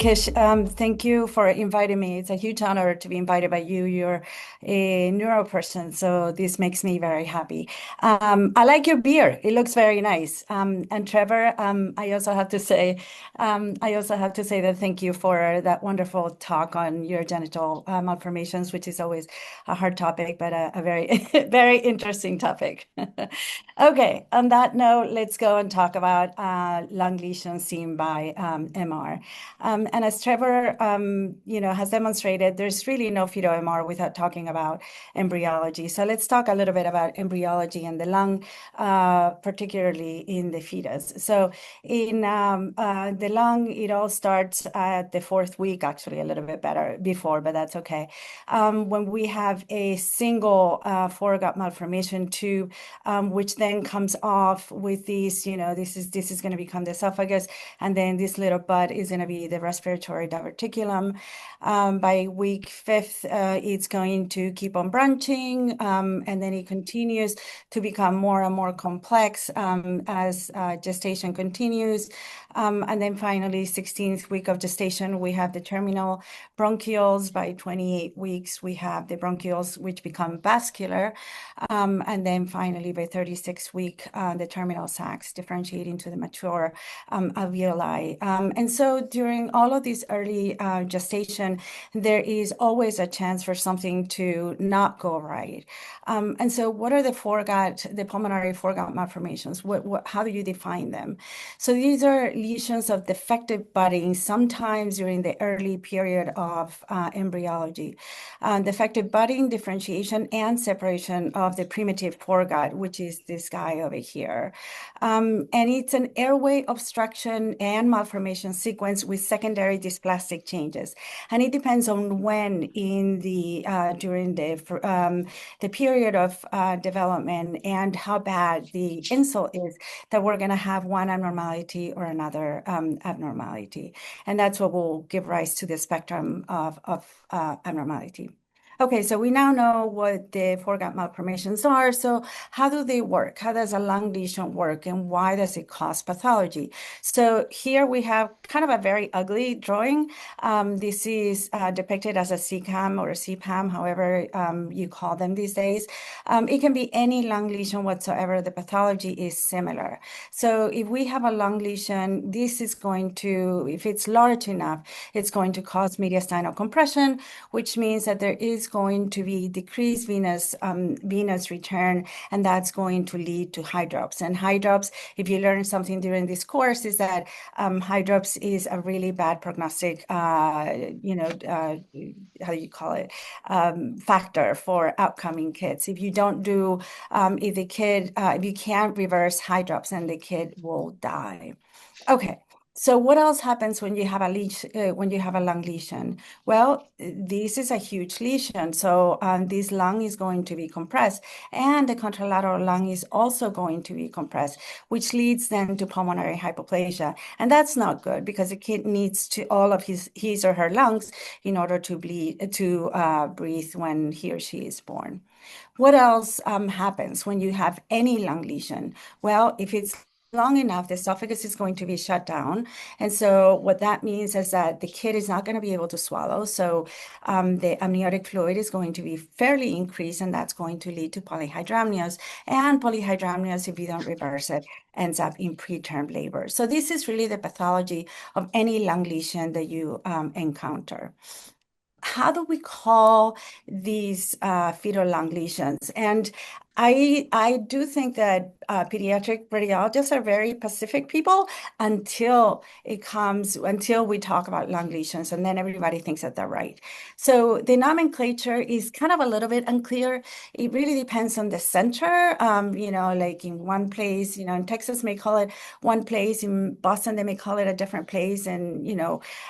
Kish, thank you for inviting me. It's a huge honor to be invited by you. You're a neuro person, so this makes me very happy. I like your beer. It looks very nice. And Trevor, I also have to say that thank you for that wonderful talk on your genital malformations, which is always a hard topic, but a very, very interesting topic. Okay, on that note, let's go and talk about lung lesions seen by MR. And as Trevor, has demonstrated, there's really no fetal MR without talking about embryology. So let's talk a little bit about embryology and the lung, particularly in the fetus. So in the lung, it all starts at the fourth week, actually a little bit better before, but that's okay. When we have a single foregut malformation tube, which then comes off with these, this is going to become the esophagus, and then this little bud is going to be the respiratory diverticulum. By week fifth, it's going to keep on branching, and then it continues to become more and more complex as gestation continues. And then finally, 16th week of gestation, we have the terminal bronchioles. By 28 weeks, we have the bronchioles, which become vascular. And then finally, by 36th week, the terminal sacs differentiate into the mature alveoli. And so during all of this early gestation, there is always a chance for something to not go right. And so what are the pulmonary foregut malformations? How do you define them? So these are lesions of defective budding, sometimes during the early period of embryology. Defective budding, differentiation, and separation of the primitive foregut, which is this guy over here. And it's an airway obstruction and malformation sequence with secondary dysplastic changes. And it depends on when in during the period of development and how bad the insult is that we're going to have one abnormality or another abnormality. And that's what will give rise to the spectrum of abnormality. Okay, so we now know what the foregut malformations are. So how do they work? How does a lung lesion work, and why does it cause pathology? So here we have kind of a very ugly drawing. This is depicted as a CCAM or a CPAM, however you call them these days. It can be any lung lesion whatsoever. The pathology is similar. So if we have a lung lesion, this is going to, if it's large enough, it's going to cause mediastinal compression, which means that there is going to be decreased venous return, and that's going to lead to hydrops. And hydrops, if you learn something during this course, is that hydrops is a really bad prognostic, how do you call it, factor for outcoming kids. If you don't do, if you can't reverse hydrops, and the kid will die. Okay. So what else happens when you have a lung lesion? Well, this is a huge lesion. So this lung is going to be compressed, and the contralateral lung is also going to be compressed, which leads then to pulmonary hypoplasia. And that's not good because the kid needs to all of his or her lungs in order to breathe when he or she is born. What else happens when you have any lung lesion? Well, if it's long enough, the esophagus is going to be shut down. And so what that means is that the kid is not going to be able to swallow. So the amniotic fluid is going to be fairly increased, and that's going to lead to polyhydramnios. And polyhydramnios, if you don't reverse it, ends up in preterm labor. So this is really the pathology of any lung lesion that you encounter. How do we call these fetal lung lesions? And I do think that pediatric radiologists are very Pacific people until we talk about lung lesions, and then everybody thinks that they're right. So the nomenclature is kind of a little bit unclear. It really depends on the center. Like in one place, in Texas may call it one place, in Boston they may call it a different place, and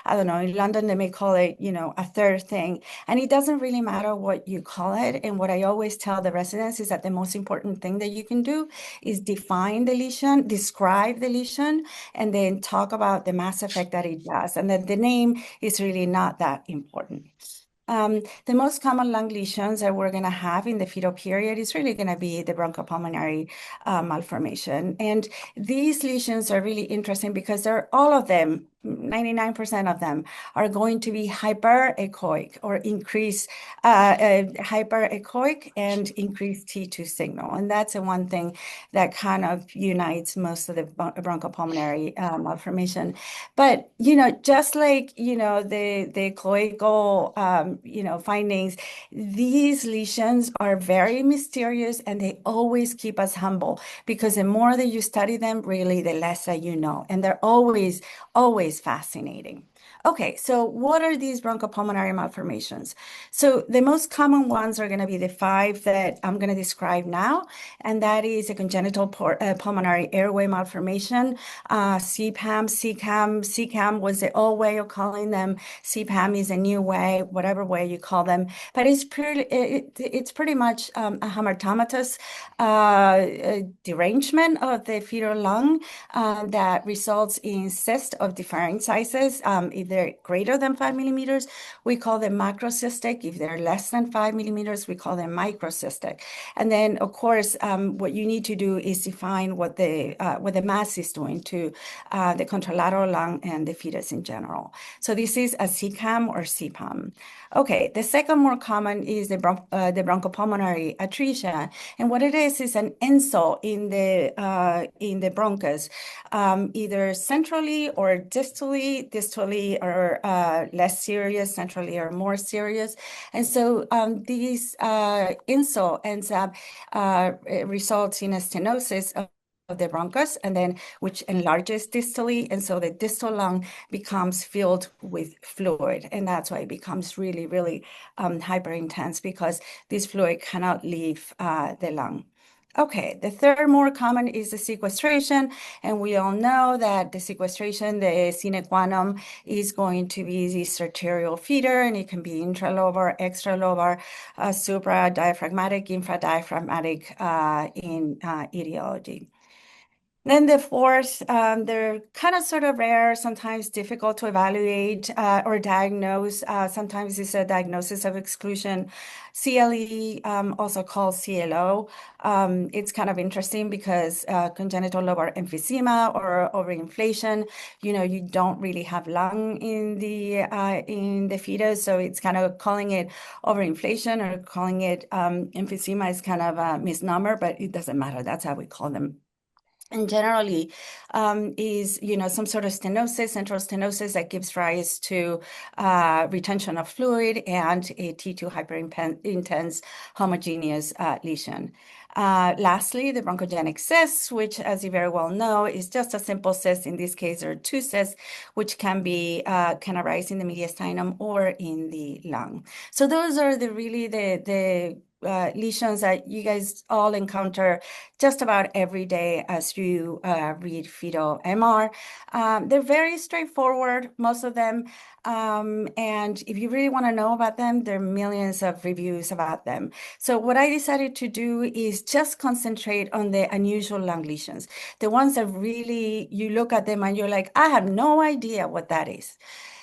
I don't know, in London they may call it a third thing. And it doesn't really matter what you call it. And what I always tell the residents is that the most important thing that you can do is define the lesion, describe the lesion, and then talk about the mass effect that it does. And then the name is really not that important. The most common lung lesions that we're going to have in the fetal period is really going to be the bronchopulmonary malformation. And these lesions are really interesting because all of them 99% of them are going to be hyperechoic or increase hyperechoic and increased T2 signal. And that's the one thing that kind of unites most of the bronchopulmonary malformation. But, just like, the cloacal, findings, these lesions are very mysterious and they always keep us humble because the more that you study them, really, the less that you know. And they're always, always fascinating. Okay, so what are these bronchopulmonary malformations? So the most common ones are going to be the five that I'm going to describe now, and that is a congenital pulmonary airway malformation, CPAM, CCAM. CCAM was the old way of calling them. CPAM is a new way, whatever way you call them. But it's pretty much a hematomatous derangement of the fetal lung that results in cysts of different sizes. If they're greater than 5 millimeters, we call them macrocystic. If they're less than 5 millimeters, we call them microcystic. And then, of course, what you need to do is define what the mass is doing to the contralateral lung and the fetus in general. So this is a CCAM or CPAM. Okay, the second more common is the bronchopulmonary atresia, and what it is an insult in the bronchus, either centrally or distally. Distally are less serious, centrally are more serious, and so these insult ends up results in a stenosis of the bronchus, and then which enlarges distally, and so the distal lung becomes filled with fluid, and that's why it becomes really, really hyper intense because this fluid cannot leave the lung. Okay, the third more common is the sequestration, and we all know that the sequestration, the sine qua non, is going to be the arterial feeder, and it can be intralobar, extralobar, supra, diaphragmatic, infradiaphragmatic in etiology. Then the fourth, they're kind of sort of rare, sometimes difficult to evaluate or diagnose. Sometimes it's a diagnosis of exclusion. CLE, also called CLO. It's kind of interesting because congenital lobar emphysema or overinflation, you don't really have lung in the fetus, so it's kind of calling it overinflation or calling it emphysema is kind of a misnomer, but it doesn't matter. That's how we call them. And generally is, some sort of stenosis, central stenosis that gives rise to retention of fluid and a T2 hyperintense homogeneous lesion. Lastly, the bronchogenic cysts, which, as you very well know, is just a simple cyst. In this case, there are two cysts, which can arise in the mediastinum or in the lung. So those are the lesions that you guys all encounter just about every day as you read fetal MR. They're very straightforward, most of them. And if you really want to know about them, there are millions of reviews about them. So what I decided to do is just concentrate on the unusual lung lesions, the ones that really, you look at them and you're like, I have no idea what that is.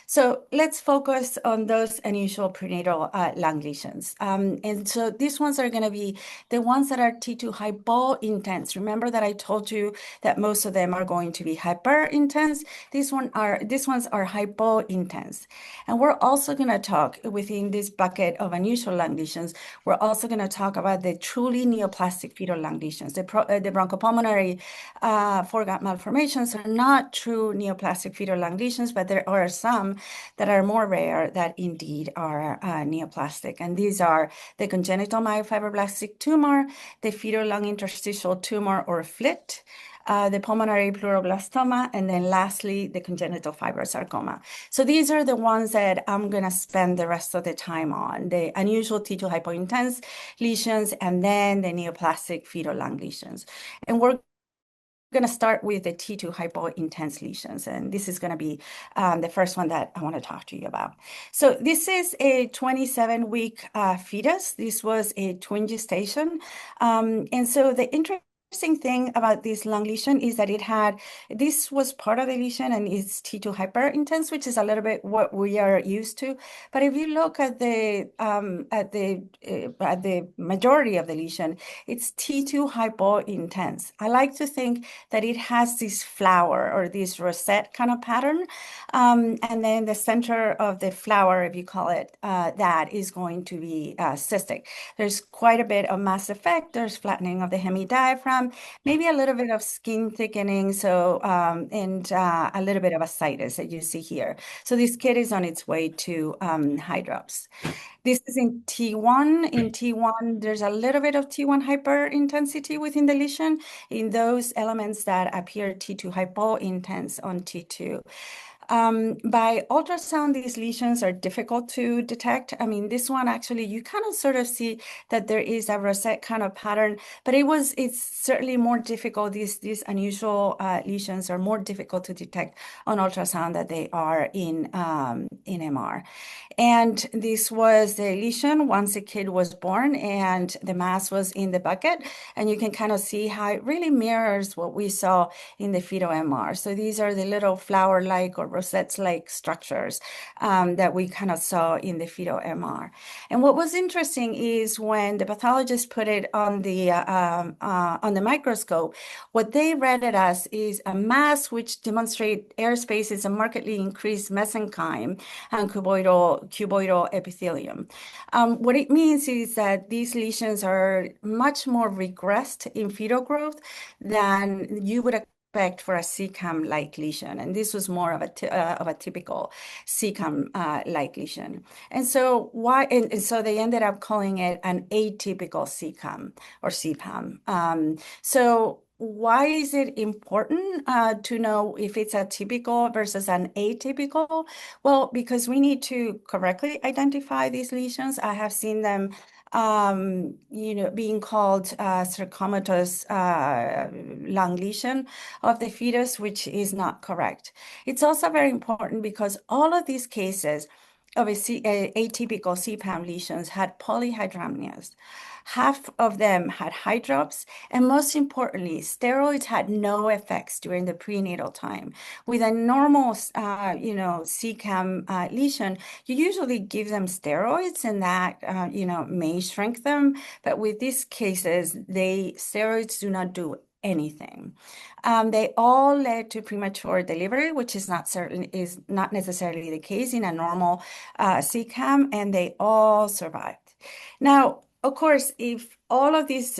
So let's focus on those unusual prenatal lung lesions. And so these ones are going to be the ones that are T2 hypo-intense. Remember that I told you that most of them are going to be hyper-intense. These ones are hypo-intense. And we're also going to talk within this bucket of unusual lung lesions, we're also going to talk about the truly neoplastic fetal lung lesions. The bronchopulmonary foregut malformations are not true neoplastic fetal lung lesions, but there are some that are more rare that indeed are neoplastic. And these are the congenital myofibroblastic tumor, the fetal lung interstitial tumor or FLIT, the pulmonary pleuroblastoma, and then lastly, the congenital fibrosarcoma. So these are the ones that I'm going to spend the rest of the time on, the unusual T2 hypointense lesions, and then the neoplastic fetal lung lesions. And we're going to start with the T2 hypointense lesions, and this is going to be the first one that I want to talk to you about. So this is a 27-week fetus. This was a twin gestation, and so the interesting interesting thing about this lung lesion is that this was part of the lesion and it's T2 hyperintense, which is a little bit what we are used to. But if you look at the majority of the lesion, it's T2 hypointense. I like to think that it has this flower or this rosette kind of pattern. And then the center of the flower, if you call it that, is going to be cystic. There's quite a bit of mass effect. There's flattening of the hemidiaphragm, maybe a little bit of skin thickening, and a little bit of ascites that you see here. So this kid is on its way to hydrops. This is in T1. In T1, there's a little bit of T1 hyperintensity within the lesion in those elements that appear T2 hypointense on T2. By ultrasound, these lesions are difficult to detect. I mean, this one actually, you kind of sort of see that there is a rosette kind of pattern, but it's certainly more difficult. These unusual lesions are more difficult to detect on ultrasound than they are in MR. And this was the lesion once the kid was born and the mass was in the bucket. And you can kind of see how it really mirrors what we saw in the fetal MR. So these are the little flower-like or rosettes-like structures that we kind of saw in the fetal MR. And what was interesting is when the pathologist put it on the microscope, what they read it as is a mass which demonstrate air spaces and markedly increased mesenchyme and cuboidal epithelium. What it means is that these lesions are much more regressed in fetal growth than you would expect for a CCAM-like lesion. And this was more of a typical CCAM-like lesion. And so so they ended up calling it an atypical CCAM or CPAM. So why is it important to know if it's a typical versus an atypical? Well, because we need to correctly identify these lesions. I have seen them, being called sarcomatous lung lesion of the fetus, which is not correct. It's also very important because all of these cases of atypical CPAM lesions had polyhydramnios. Half of them had hydrops, and most importantly, steroids had no effects during the prenatal time. With a normal, CCAM lesion, you usually give them steroids, and that, may shrink them. But with these cases, steroids do not do anything. They all led to premature delivery, which is not necessarily the case in a normal CCAM, and they all survived. Now, of course, if all of these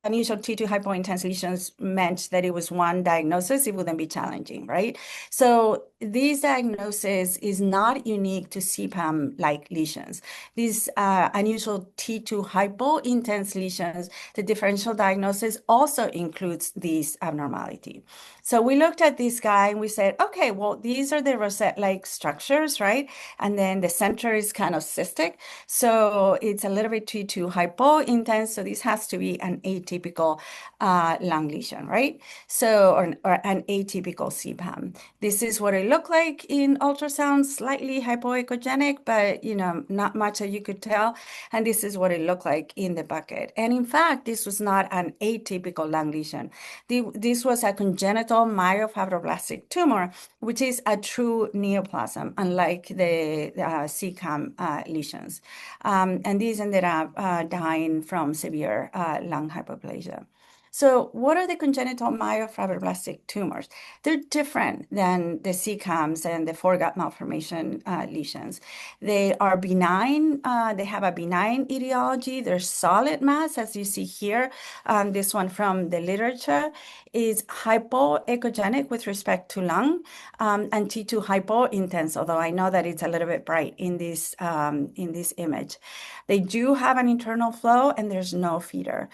unusual T2 hypointense lesions meant that it was one diagnosis, it wouldn't be challenging, right? So this diagnosis is not unique to CPAM-like lesions. These unusual T2 hypointense lesions, the differential diagnosis also includes this abnormality. So we looked at this guy and we said, okay, well, these are the rosette-like structures, right? And then the center is kind of cystic. So it's a little bit T2 hypointense. So this has to be an atypical lung lesion, right? So, or an atypical CPAM. This is what it looked like in ultrasound, slightly hypoechogenic, but not much that you could tell. And this is what it looked like in the bucket. And in fact, this was not an atypical lung lesion. This was a congenital myofibroblastic tumor, which is a true neoplasm, unlike the CCAM lesions. And these ended up dying from severe lung hypoplasia. So what are the congenital myofibroblastic tumors? They're different than the CCAMs and the foregut malformation lesions. They are benign. They have a benign etiology. They're solid mass, as you see here. This one from the literature is hypoechogenic with respect to lung and T2 hypointense, although I know that it's a little bit bright in this image. They do have an internal flow and there's no feeder.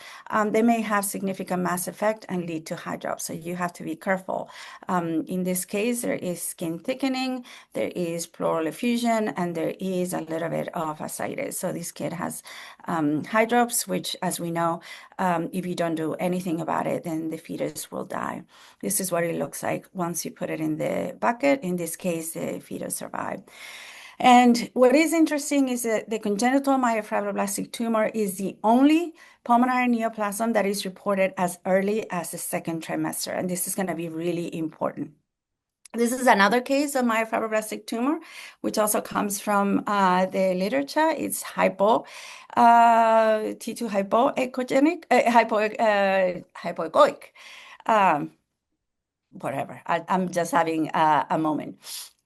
They may have significant mass effect and lead to hydrops, so you have to be careful. In this case, there is skin thickening, there is pleural effusion, and there is a little bit of ascites. So this kid has hydrops, which, as we know, if you don't do anything about it, then the fetus will die. This is what it looks like once you put it in the bucket. In this case, the fetus survived. And what is interesting is that the congenital myofibroblastic tumor is the only pulmonary neoplasm that is reported as early as the second trimester. And this is going to be really important. This is another case of myofibroblastic tumor, which also comes from the literature. It's T2 hypoechogenic, hypoechoic. Um, Whatever. I'm just having a moment.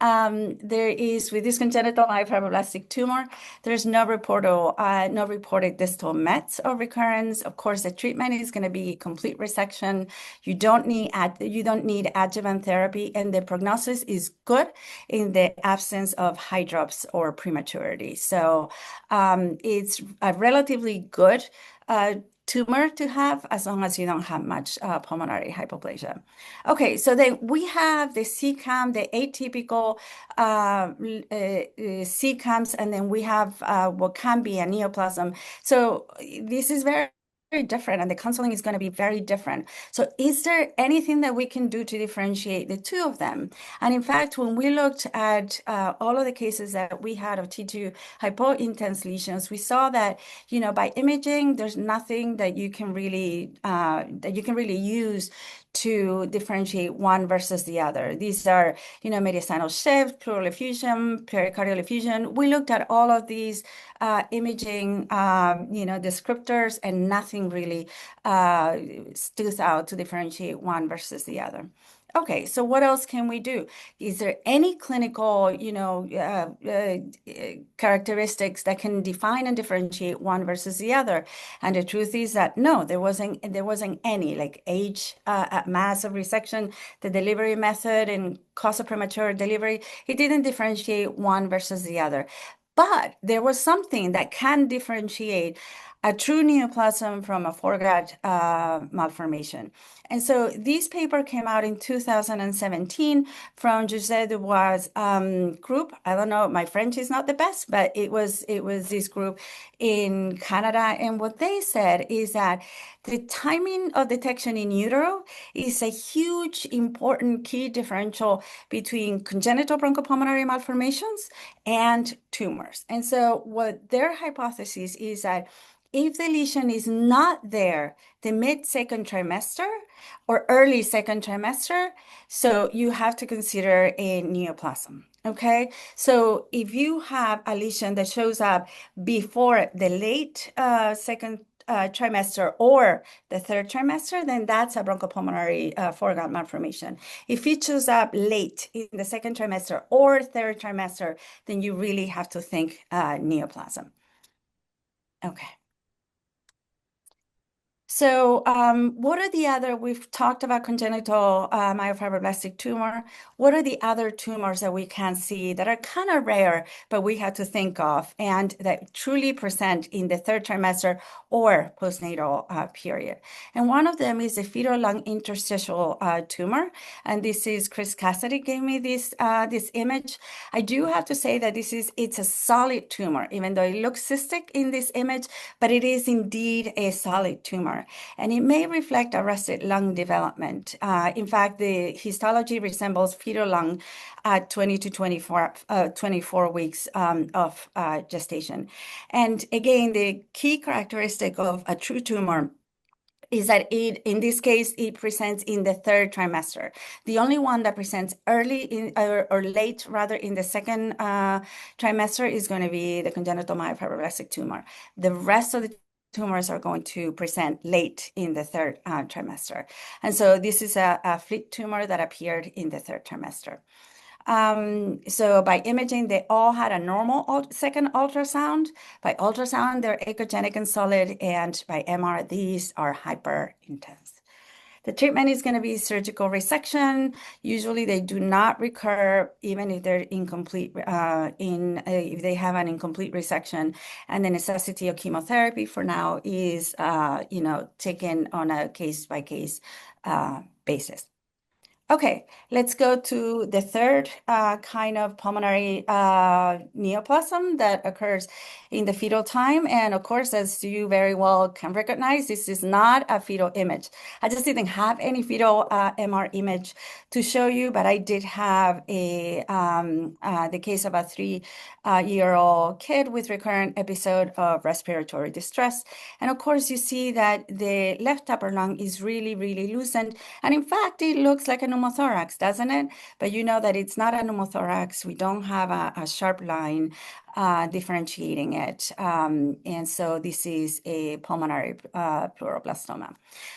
There is, with this congenital myofibroblastic tumor, there's no reported distal mets or recurrence. Of course, the treatment is going to be complete resection. You don't need adjuvant therapy, and the prognosis is good in the absence of hydrops or prematurity. So it's a relatively good tumor to have as long as you don't have much pulmonary hypoplasia. Okay, so then we have the CCAM, the atypical CCAMs, and then we have what can be a neoplasm. So this is very different, and the counseling is going to be very different. So is there anything that we can do to differentiate the two of them? And in fact, when we looked at all of the cases that we had of T2 hypointense lesions, we saw that, by imaging, there's nothing that you can really use to differentiate one versus the other. These are, mediastinal shift, pleural effusion, pericardial effusion. We looked at all of these imaging, descriptors, and nothing really stood out to differentiate one versus the other. Okay, so what else can we do? Is there any clinical, characteristics that can define and differentiate one versus the other? And the truth is that no, there wasn't any, like age, mass of resection, the delivery method, and cause of premature delivery. It didn't differentiate one versus the other. But there was something that can differentiate a true neoplasm from a foregut malformation. And so this paper came out in 2017 from José Dubois' group. I don't know, my French is not the best, but it was this group in Canada. And what they said is that the timing of detection in utero is a huge, important key differential between congenital bronchopulmonary malformations and tumors. And so what their hypothesis is that if the lesion is not there the mid-second trimester or early second trimester, so you have to consider a neoplasm. Okay, so if you have a lesion that shows up before the late second trimester or the third trimester, then that's a bronchopulmonary foregut malformation. If it shows up late in the second trimester or third trimester, then you really have to think neoplasm. Okay. So what are the other, we've talked about congenital myofibroblastic tumor. What are the other tumors that we can see that are kind of rare, but we have to think of, and that truly present in the third trimester or postnatal period? And one of them is the fetal lung interstitial tumor. And this is, Chris Cassidy gave me this image. I do have to say that it's a solid tumor, even though it looks cystic in this image, but it is indeed a solid tumor. And it may reflect arrested lung development. In fact, the histology resembles fetal lung at 20 to 24 weeks of gestation. And again, the key characteristic of a true tumor is that in this case, it presents in the third trimester. The only one that presents early or late, rather, in the second trimester is going to be the congenital myofibroblastic tumor. The rest of the tumors are going to present late in the third trimester. And so this is a fleet tumor that appeared in the third trimester. So by imaging, they all had a normal second ultrasound. By ultrasound, they're echogenic and solid, and by MR, these are hyper intense. The treatment is going to be surgical resection. Usually they do not recur, even if they're incomplete, if they have an incomplete resection. And the necessity of chemotherapy for now is, taken on a case-by-case basis. Okay, let's go to the third kind of pulmonary neoplasm that occurs in the fetal time. And of course, as you very well can recognize, this is not a fetal image. I just didn't have any fetal MR image to show you, but I did have the case of a 3-year-old kid with recurrent episode of respiratory distress. And of course, you see that the left upper lung is really, really loosened. And in fact, it looks like a pneumothorax, doesn't it? But you know that it's not a pneumothorax. We don't have a sharp line differentiating it. And so this is a pulmonary pleuroblastoma.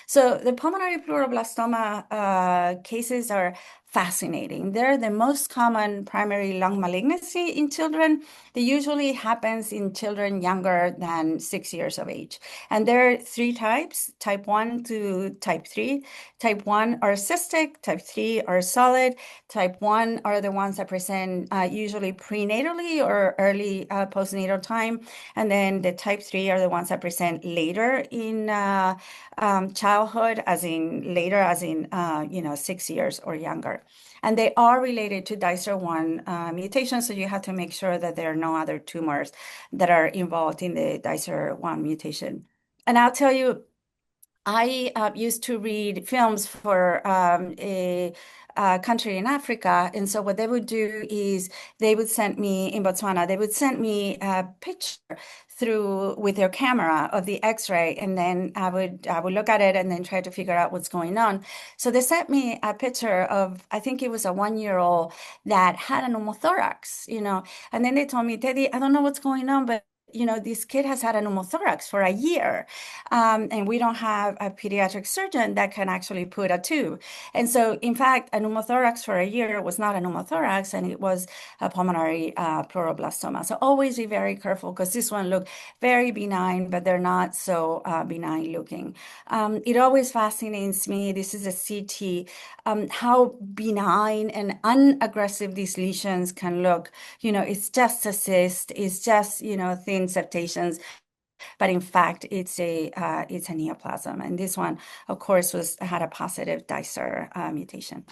So the pulmonary pleuroblastoma cases are fascinating. They're the most common primary lung malignancy in children. They usually happens in children younger than 6 years of age. And there are three types, type 1 to type 3. Type 1 are cystic, type 3 are solid. Type 1 are the ones that present usually prenatally or early postnatal time. And then the type 3 are the ones that present later in childhood, as in 6 years or younger. And they are related to DICER1 mutations, so you have to make sure that there are no other tumors that are involved in the DICER1 mutation. And I'll tell you, I used to read films for a country in Africa. And so what they would do is they would send me in Botswana, they would send me a picture through with their camera of the X-ray, and then I would look at it and then try to figure out what's going on. So they sent me a picture of, I think it was a 1-year-old that had a pneumothorax, and then they told me, Teddy, I don't know what's going on, but this kid has had a pneumothorax for a year, and we don't have a pediatric surgeon that can actually put a tube. And so, in fact, a pneumothorax for a year was not a pneumothorax, and it was a pulmonary pleuroblastoma. So always be very careful because this one looked very benign, but they're not so benign looking. It always fascinates me. This is a CT, how benign and unaggressive these lesions can look. It's just a cyst, it's just, thin septations, but in fact, it's a neoplasm. And this one, of course, had a positive DICER mutation.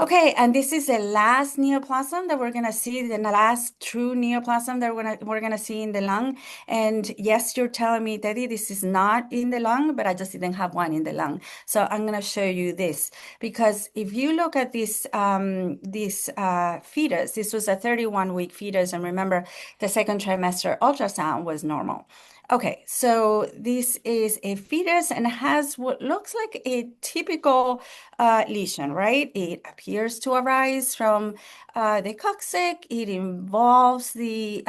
Okay, and this is the last neoplasm that we're gonna see, the last true neoplasm that we're gonna see in the lung. And yes, you're telling me, Daddy, this is not in the lung, but I just didn't have one in the lung. So I'm gonna show you this because if you look at this fetus, this was a 31-week fetus, and remember, the second trimester ultrasound was normal. Okay, so this is a fetus and has what looks like a typical lesion, right? It appears to arise from the coccyx. It involves the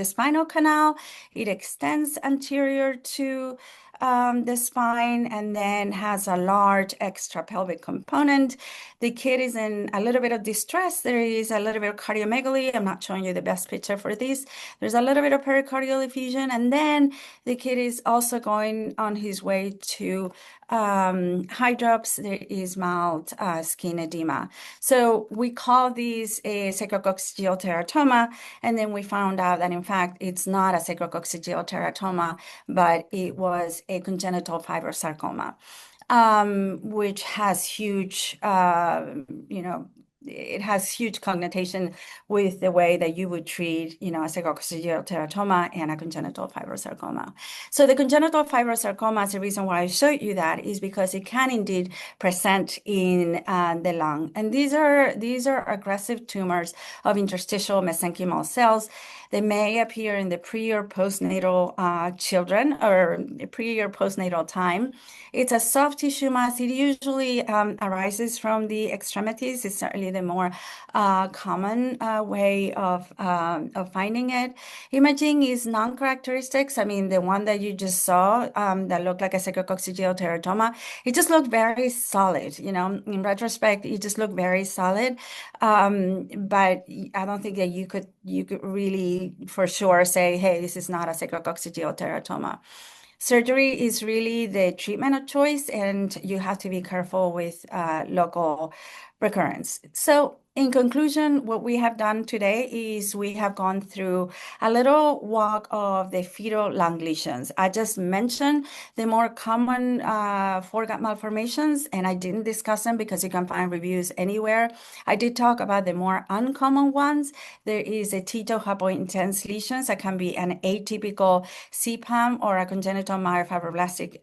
spinal canal. It extends anterior to the spine and then has a large extrapelvic component. The kid is in a little bit of distress. There is a little bit of cardiomegaly. I'm not showing you the best picture for this. There's a little bit of pericardial effusion, and then the kid is also going on his way to hydrops. There is mild skin edema. So we call these a sacrococcygeal teratoma, and then we found out that in fact it's not a sacrococcygeal teratoma, but it was a congenital fibrosarcoma, which has huge, it has huge connotation with the way that you would treat, a sacrococcygeal teratoma and a congenital fibrosarcoma. So the congenital fibrosarcoma, the reason why I showed you that is because it can indeed present in the lung. And these are aggressive tumors of interstitial mesenchymal cells. They may appear in the pre or postnatal children or pre or postnatal time. It's a soft tissue mass. It usually arises from the extremities. It's certainly the more common way of finding it. Imaging is non-characteristics. I mean, the one that you just saw that looked like a sacrococcygeal teratoma, it just looked very solid. In retrospect, it just looked very solid. But I don't think that you could really for sure say, hey, this is not a sacrococcygeal teratoma. Surgery is really the treatment of choice, and you have to be careful with local recurrence. So in conclusion, what we have done today is we have gone through a little walk of the fetal lung lesions. I just mentioned the more common foregut malformations, and I didn't discuss them because you can find reviews anywhere. I did talk about the more uncommon ones. There is a Tito hypointense lesions that can be an atypical CPAM or a congenital myofibroblastic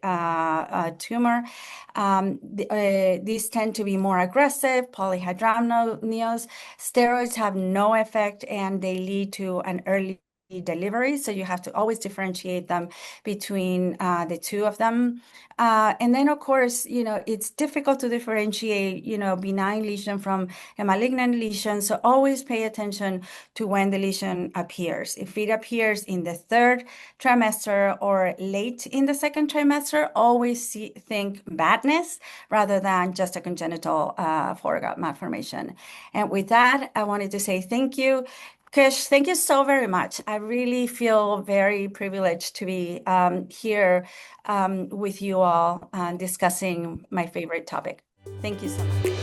tumor. These tend to be more aggressive, polyhydramnios. Steroids have no effect and they lead to an early delivery. So you have to always differentiate them between the two of them. And then, of course, it's difficult to differentiate, benign lesion from a malignant lesion. So always pay attention to when the lesion appears. If it appears in the third trimester or late in the second trimester, always think badness rather than just a congenital foregut malformation. And with that, I wanted to say thank you. Kish, thank you so very much. I really feel very privileged to be here with you all discussing my favorite topic. Thank you so much.